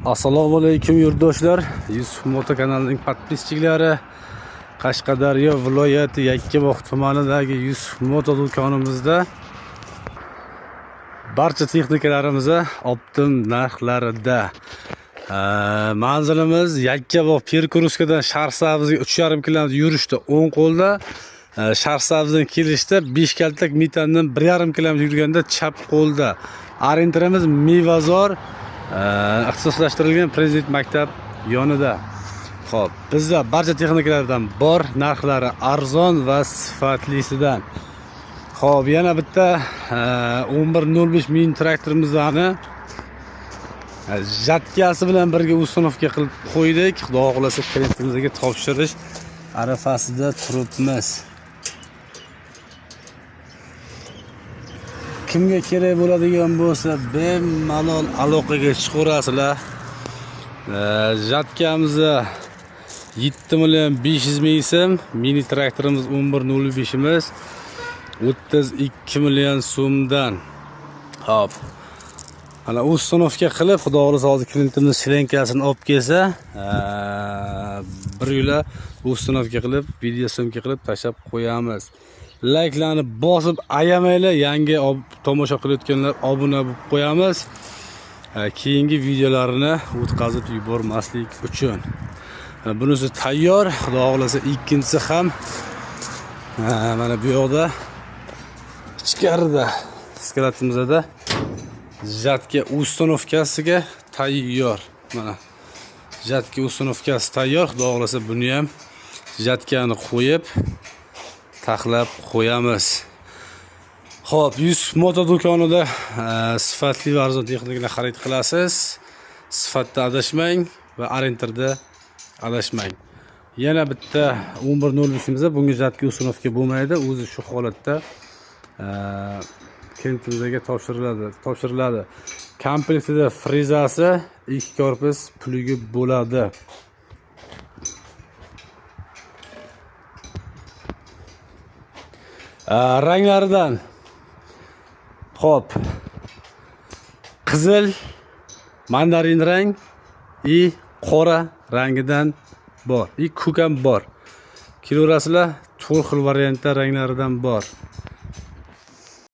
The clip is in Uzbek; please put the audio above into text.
Assalomu alaykum yurtdoshlar. Yusuf Moto kanalining podpischiklari. Qashqadaryo viloyati Yakkabog' tumanidagi Yusuf Moto do'konimizda barcha texnikalarimiz optim narxlarida. Manzilimiz Yakkabog' Perkuruskadan Sharsabzga 3,5 km yurishda o'ng qo'lda, Sharsabzdan kelishda 5 kaltak metandan 1,5 km yurganda chap qo'lda. Arentrimiz Mevazor ixtisoslashtirilgan Prezident maktab yonida. Xo'p, bizda barcha texnikalardan bor, narxlari arzon va sifatlisidan. Xo'p, yana bitta 1105 mini traktorimizni jatkasi bilan birga ustunovka qilib qo'ydik. Xudo xolasa klientimizga topshirish arafasida turibmiz. Kimga kerak bo'ladigan bo'lsa, bemalol aloqaga chiqaverasizlar. Jatkamiz 7,5 million so'm, mini traktorimiz 1105 imiz 32 million so'mdan. Hop. Ana ustunovka qilib, xudo xolasa hozir klientimiz shlenkasini olib kelsa, bir yo'la ustunovka qilib, video syomka qilib tashlab qo'yamiz. Like'larni bosib ayamanglar, yangi tomosha qilayotganlar obuna bo'lib qo'yamiz. Keyingi videolarini o'tkazib yubormaslik uchun. Bunisi tayyor, xudo xolasa ikkinchisi ham mana bu yoqda ichkarida skalatimizda jatka ustunovkasiga tayyor. Mana jatka ustunovkasi tayyor. Xudo xolasa buni ham jatkani qo'yib taxlab qo'yamiz. Xo'p, Yusuf Moto do'konida sifatli va arzon texnikalar xarid qilasiz. Sifatda adashmang va arentrda adashmang. Yana bitta 1105imizda bunga jatka ustunovka bo'lmaydi. O'zi shu holatda klientimizga topshiriladi. Komplektida frezasi, 2 korpus plugi bo'ladi. Ranglaridan xo'p, qizil, mandarin rang qora rangidan bor, ko'k ham bor. Ko'rasizlar, 4 xil variantda ranglaridan bor.